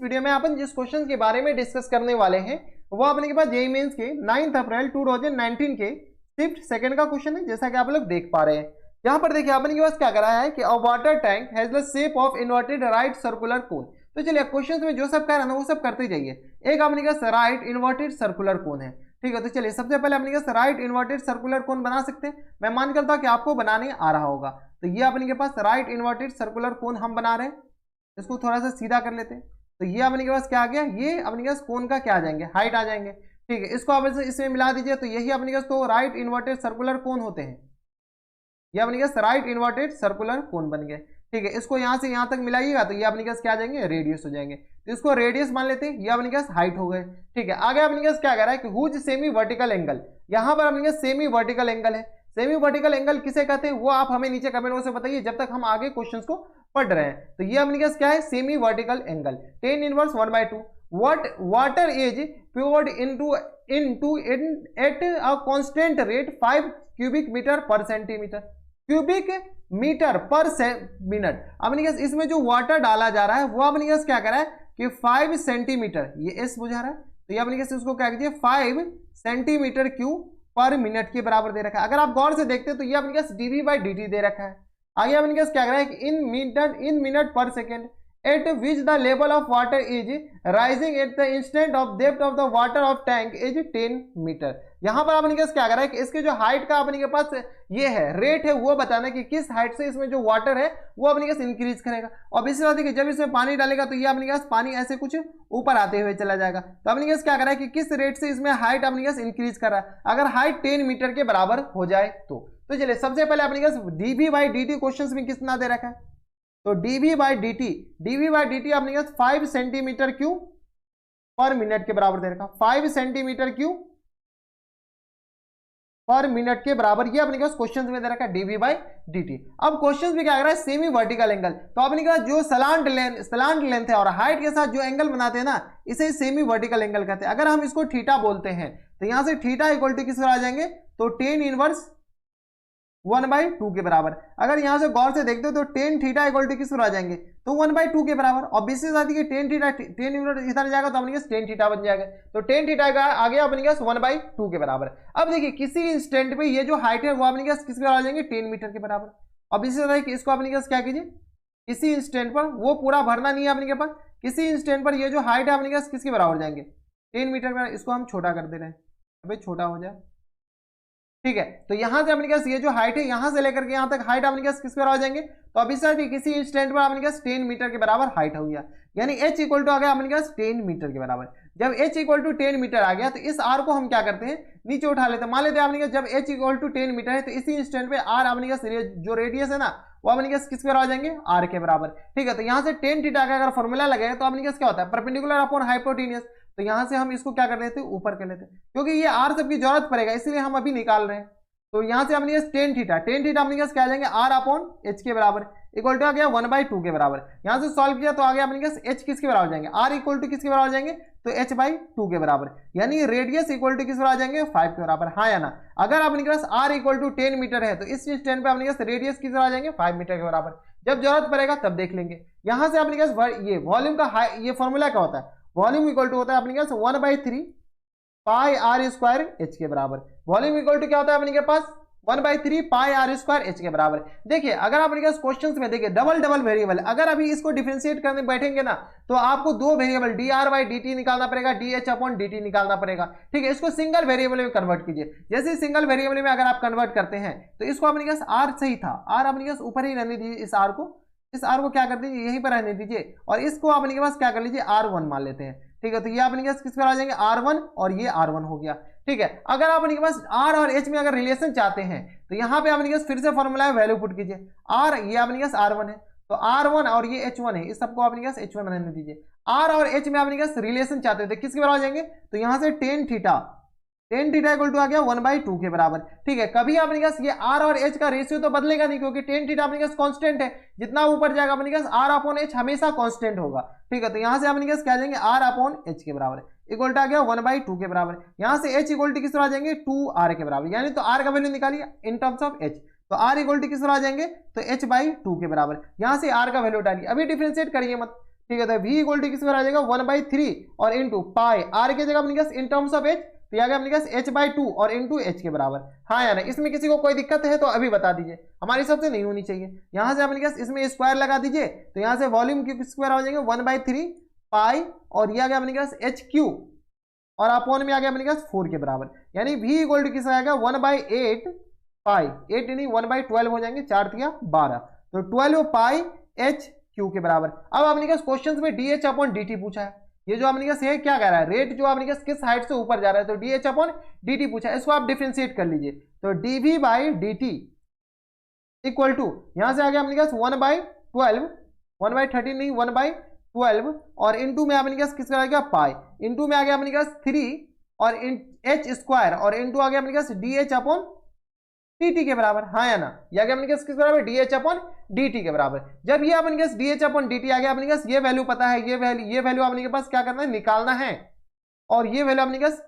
Video में अपन जिस question के बारे में डिस्कस करने वाले हैं वो अपने के पास जेईई मेंस के 9 अप्रैल 2019 के शिफ्ट सेकंड का क्वेश्चन है, जैसा कि आप लोग देख पा रहे हैं। यहाँ पर देखिए अपने के पास क्या करा है कि अ water tank has the shape of inverted right circular cone. तो चलिए क्वेश्चन में जो सब कह रहा है ना वो सब करते जाइए। एक अपने के पास राइट इन्वर्टेड सर्कुलर कोन है, ठीक है। तो चलिए सबसे पहले अपने के पास राइट इन्वर्टेड सर्कुलर कोन बना सकते हैं। मैं मान करता हूं कि आपको बनाने आ रहा होगा। तो ये अपने के पास राइट इन्वर्टेड सर्कुलर कोन हम बना रहे हैं, इसको थोड़ा सा सीधा कर लेते हैं। तो ये अपने के पास क्या आ गया, ये अपने के पास कोन का क्या आ जाएंगे, हाइट आ जाएंगे, ठीक है। इसको आप इसमें मिला दीजिए तो यही अपने के पास तो राइट इन्वर्टेड सर्कुलर कोन होते हैं। ये अपने के पास राइट इन्वर्टेड सर्कुलर कोन बन गए, ठीक है। इसको यहाँ से यहाँ तक मिलाइएगा तो ये अपने के पास क्या आ जाएंगे, रेडियस हो जाएंगे। तो इसको रेडियस मान लेते हैं, ये अपने के पास हाइट हो गए, ठीक है। आगे अपने के पास क्या कर रहा है कि हुज सेमी वर्टिकल एंगल, यहाँ पर अपने के पास सेमी वर्टिकल एंगल है। सेमी वर्टिकल एंगल किसे कहते हैं वो आप हमें नीचे कमेंट बॉक्स में बताइए जब तक हम आगे क्वेश्चंस को पढ़ रहे हैं। तो ये अपने के पास क्या है, semi vertical angle, tan inverse 1/2 water is poured into at a constant rate 5 cubic meter per centimeter, cubic meter per minute. अपने के इसमें जो वाटर डाला जा रहा है वो अपने के क्या कर रहा है कि 5 सेंटीमीटर, ये एस बुझा रहा है तो ये अपने के उसको क्या कीजिए 5 सेंटीमीटर क्यूब पर मिनट के बराबर दे रखा है। अगर आप गौर से देखते हैं तो ये अपने के dv/dt दे रखा है। आगे अपने के क्या कर रहा है कि इन मिनट पर second at which the level of water is rising at the instant of depth of the water of tank is 10 meter. यहाँ पर अपने क्या कर रहा है कि इसके जो हाइट का अपने के पास ये है रेट है वो बताना कि किस हाइट से इसमें जो वाटर है वो अपने के इंक्रीज करेगा। और इसी बात है कि जब इसमें पानी डालेगा तो ये अपने के पानी ऐसे कुछ ऊपर आते हुए चला जाएगा। तो अपने क्या कर रहा है कि किस रेट से इसमें हाइट अपने के इंक्रीज कर रहा है। अगर हाइट 10 मीटर के बराबर हो जाए तो चलिए सबसे पहले अपने dv/dt क्वेश्चन में कितना दे रखा है, तो dv/dt अपने पास 5 सेंटीमीटर क्यूब पर मिनट के बराबर दे रखा, 5 सेंटीमीटर क्यूब पर मिनट के बराबर ये अपने पास क्वेश्चन में दे रखा है dv/dt। अब क्वेश्चन में क्या कर रहा है, सेमी वर्टिकल एंगल, तो अपने पास जो सलांट लेंथ है और हाइट के साथ जो एंगल बनाते हैं ना इसे सेमी वर्टिकल एंगल कहते हैं। अगर हम इसको थीटा बोलते हैं तो यहां से थीटा इक्वल टू किस आ जाएंगे, तो tan इनवर्स 1/2 के बराबर। अगर यहां से गौर से देखते हो तो tan थीटा इक्वल टू किस आ जाएंगे, तो 1/2 के बराबर। और बेसिस आती है tan थीटा इधर जाएगा तो अपने पास tan थीटा बन जाएगा, तो tan थीटा आ गया अपने पास 1/2 के बराबर। अब देखिए किसी इंस्टेंट पे ये जो हाइट है वो अपने पास किस बराबर आ जाएंगे, 10 मीटर के बराबर। और बेसिस आता है कि इसको अपने पास क्या कीजिए, किसी इंस्टेंट पर वो पूरा भरना नहीं है अपने के पास, किसी इंस्टेंट पर ये जो हाइट है अपने पास किसके बराबर जाएंगे, 10 मीटर के। इसको हम छोटा कर दे रहे हैं, अभी छोटा हो जाए, ठीक है। तो यहां से अपने पास ये जो हाइट है यहां से लेकर के यहां तक हाइट अपने पास किसके बराबर आ जाएंगे, तो अभी सर किसी इंस्टेंट पर अपने पास 10 मीटर के बराबर हाइट हो गया, यानी h इक्वल टू आ गया अपने पास 10 मीटर के बराबर। जब h इक्वल टू 10 मीटर आ गया तो इस r को हम क्या करते हैं, नीचे उठा लेते हैं। मान लेते हैं अपने पास जब h इक्वल टू 10 मीटर है तो इसी इंस्टेंट पे r अपने पास जो रेडियस है ना वो अपने पास किसके बराबर आ जाएंगे, r के बराबर, ठीक है। तो यहां से tan थीटा का अगर फॉर्मूला लगाए तो अपने पास क्या होता है, परपेंडिकुलर अपॉन हाइपोटेन्यूज। तो यहां से हम इसको क्या कर लेते हैं, ऊपर कर लेते हैं, क्योंकि ये r सबकी जरूरत पड़ेगा इसलिए हम अभी निकाल रहे हैं। तो यहां से अपने tan थीटा अपने पास क्या आ जाएंगे, r अपॉन h के बराबर इक्वल टू आ गया 1/2 के बराबर। यहां से सॉल्व किया तो आ गया अपने पास h किसके बराबर जाएंगे, r इक्वल टू किसके बराबर जाएंगे, तो h/2 के बराबर, यानी रेडियस इक्वल टू किस बराबर आ जाएंगे, 5 के बराबर, हाँ या ना। अगर अपने पास r इक्वल टू 10 मीटर है तो इस इंस्टेंट पे अपने पास रेडियस किस बराबर आ जाएंगे, 5 मीटर के बराबर। जब जरूरत पड़ेगा तब देख लेंगे। यहां से अपने पास ये वॉल्यूम का ये फॉर्मूला क्या होता है, वॉल्यूम इक्वल टू होता है अपने पास 1/3 पाई r स्क्वायर h के बराबर। वॉल्यूम इक्वल टू क्या होता है अपने के पास 1/3 पाई r स्क्वायर h के बराबर। देखिए अगर आपने पास क्वेश्चंस में देखिए डबल वेरिएबल, अगर अभी इसको डिफरेंशिएट करने बैठेंगे ना तो आपको दो वेरिएबल dr/dt निकालना पड़ेगा, dh/dt निकालना पड़ेगा, ठीक है। इसको सिंगल वेरिएबल में कन्वर्ट कीजिए। जैसे सिंगल वेरिएबल में अगर आप कन्वर्ट करते हैं तो इसको अपने पास r सही था, r अपने पास ऊपर ही रहने दीजिए, इस r को क्या कर दीजिए यहीं पर रहने दीजिए, और इसको अपने के पास क्या कर लीजिए r1 मान लेते हैं, ठीक है। तो ये अपने पास किस पर आ जाएंगे, r1, और ये r1 हो गया, ठीक है। अगर आप अपने पास r और h में अगर रिलेशन चाहते हैं तो यहाँ पे अपने पास फिर से फॉर्मूला है, वैल्यू पुट कीजिए। r ये अपने पास r1 है तो r1 और ये h1 है, इस सबको अपने पास h1 रहने दीजिए। r और h में अपने पास रिलेशन चाहते थे किसके बराबर आ जाएंगे, तो यहाँ से tan थीटा इक्वल टू आ गया 1/2 के बराबर, ठीक है। कभी अपने पास ये r और h का रेशियो तो बदलेगा नहीं क्योंकि tan थीटा अपने पास कांस्टेंट है, जितना ऊपर जाएगा अपने पास r अपॉन h हमेशा कांस्टेंट होगा, ठीक है। तो यहाँ से अपने पास क्या आ जाएंगे, r अपॉन h के बराबर इक्वल टू आ गया 1/2 के बराबर। यहाँ से h इक्वल टू किस आ जाएंगे, 2r के बराबर, यानी तो r का वैल्यू निकालिए इन टर्म्स ऑफ h, तो r इक्वल टू किस आ जाएंगे, तो h/2 के बराबर। यहाँ से r का वैल्यू डालिए, अभी डिफरेंशिएट करिए मत, ठीक है, तो v इक्वल टू किस पर आ जाएगा 1/3 और इंटू पाई, आर की जगह अपने पास इन टर्म्स ऑफ एच, तो यहाँ अपने पास h/2 और इंटू एच के बराबर। हाँ या ना, इसमें किसी को कोई दिक्कत है तो अभी बता दीजिए, हमारे हिसाब से नहीं होनी चाहिए। यहाँ से अपने पास इसमें स्क्वायर लगा दीजिए, तो यहाँ से वॉल्यूम क्यू स्क्वायर आ जाएंगे 1/3 पाई, और ये आ गया अपने पास एच क्यू, और अपॉन में आ गया अपने पास 4 के बराबर, यानी v इक्वल टू किस आएगा 1/8 पाई, 8 नहीं 1/12 हो जाएंगे, 4 तिया 12, तो 12 पाई एच क्यू के बराबर। अब आपने पास क्वेश्चन में D H upon D T पूछा है, ये जो आपने पास है क्या कह रहा है, रेट जो आपने पास किस हाइट से ऊपर जा रहा है, तो D H upon D T पूछा है, इसको आप डिफ्रेंशिएट कर लीजिए, तो D V by D T equal to, यहां से आ गया अपने पास 1/12, 1/13 नहीं 1/12, और इंटू में आपने पास किसका आ गया पाई, इंटू में आ गया अपने पास 3 और एच स्क्वायर, और इंटू आ गया अपने पास d H upon D t के बराबर। हाँ या ना, ये आ गया अपने पास किस बराबर, d H upon D t के बराबर। जब ये अपने पास d H upon D t आ गया, अपने पास ये वैल्यू पता है, ये वैल्यू अपने के पास क्या करना है, निकालना है, और ये वैल्यू अपने पास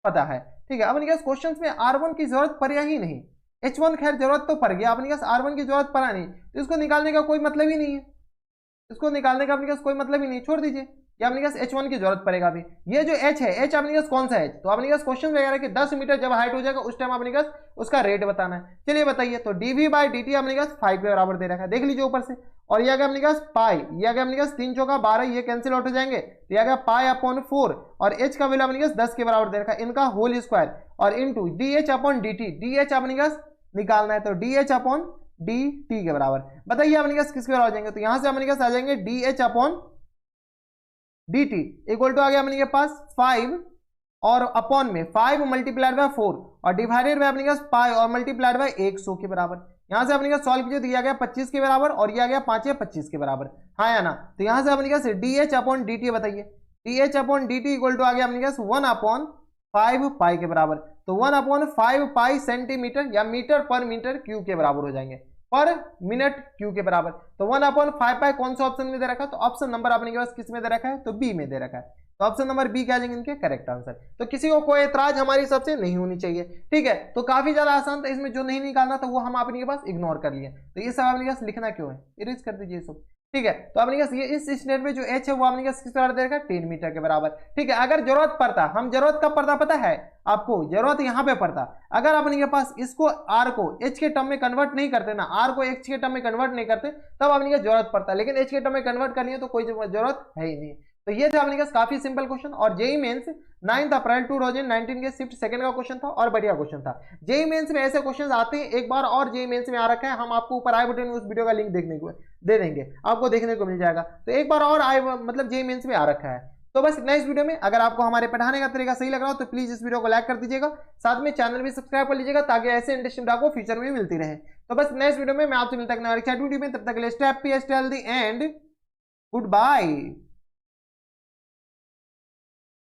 पता है। ठीक है, अपने पास क्वेश्चन में R1 की जरूरत पड़ा ही नहीं, H1 खैर जरूरत तो पड़ गया, अपने पास R1 की जरूरत पड़ा नहीं, तो इसको निकालने का कोई मतलब ही नहीं है, इसको निकालने का अपने पास कोई मतलब ही नहीं, छोड़ दीजिए, ये अपने पास H1 की जरूरत पड़ेगा अभी। ये जो H है, H अपने पास कौन सा H, तो अपने पास क्वेश्चन वगैरह कि 10 मीटर जब हाइट हो जाएगा उस टाइम अपने पास उसका रेट बताना है। चलिए बताइए, तो dv बाई dt अपने पास 5 के बराबर दे रखा है, देख लीजिए ऊपर से, और ये आ गया अपने पास पाई, ये आ गया अपने पास 3 चौका 12, ये कैंसिल आउट हो जाएंगे, तो ये आ गया पाई अपॉन 4, और h का वैल्यू अपने पास 10 के बराबर दे रखा है, इनका होल स्क्वायर, और into dh upon dt, dh अपने पास निकालना है, तो dh अपॉन dt के बराबर। बताइए अपने पास किसके बराबर हो जाएंगे, तो यहां से अपने पास आ जाएंगे dh upon dt equal to आ गया अपने के पास 5, और अपॉन में 5 मल्टीप्लाइड बाय 4 और डिवाइडेड बाय अपने पास पाई और मल्टीप्लाइड बाय 100 के बराबर। यहां से अपने पास सॉल्व कीजिए, तो ये आ गया 25 के बराबर, और ये आ गया 5 या 25 के बराबर। हाँ या ना, तो यहां से अपने पास डी अपॉन डी टी बताइए, d upon D T equal to आ गया अपने पास 1/5 पाई के बराबर, तो 1/5 पाई सेंटीमीटर या मीटर पर मीटर क्यूब के बराबर हो जाएंगे, पर मिनट क्यू के बराबर। तो 1/5 पाई कौन सा ऑप्शन में दे रखा है, तो ऑप्शन नंबर अपने के पास किस में दे रखा है, तो बी में दे रखा है, तो ऑप्शन नंबर बी क्या आ जाएंगे इनके करेक्ट आंसर। तो किसी को कोई एतराज हमारी हिसाब से नहीं होनी चाहिए। ठीक है, तो काफी ज्यादा आसान था, इसमें जो नहीं निकालना था वो हम अपने के पास इग्नोर कर लिए, तो ये सब अपने के पास लिखना क्यों है, इरेज कर दीजिए सब। ठीक है, तो अपने पास ये इस स्टेट में जो एच है वो अपने पास किस बराबर दे रखा है, 10 मीटर के बराबर। ठीक है, अगर जरूरत पड़ता, हम जरूरत कब पड़ता पता है आपको, जरूरत यहाँ पे पड़ता, अगर अपने के पास इसको आर को एच के टर्म में कन्वर्ट नहीं करते ना, आर को एच के टर्म में कन्वर्ट नहीं करते, तब अपने पास जरूरत पड़ता, लेकिन एच के टर्म में कन्वर्ट करनी है तो कोई जरूरत है ही नहीं। तो ये था अपने पास काफी सिंपल क्वेश्चन, और जेई मेंस 9 अप्रैल 2019 के शिफ्ट सेकंड का क्वेश्चन था, और बढ़िया क्वेश्चन था। जेई मेंस में ऐसे क्वेश्चन आते हैं, एक बार और जेई मेंस में आ रखा है, हम आपको ऊपर आई बटन में उस वीडियो का लिंक देखने को दे देंगे, आपको देखने को मिल जाएगा, तो एक बार और आई मतलब जेई मेंस में आ रखा है। तो बस इतना इस वीडियो में, अगर आपको हमारे पढ़ाने का तरीका सही लग रहा हो तो प्लीज इस वीडियो को लाइक कर दीजिएगा, साथ में चैनल भी सब्सक्राइब कर लीजिएगा, ताकि ऐसे इंटरेस्टिंग आपको फ्यूचर में मिलती रहे। तो बस नेक्स्ट वीडियो में मैं आपसे मिलता हूं वीडियो में, तब तक के लिए stay happy, stay healthy and good bye.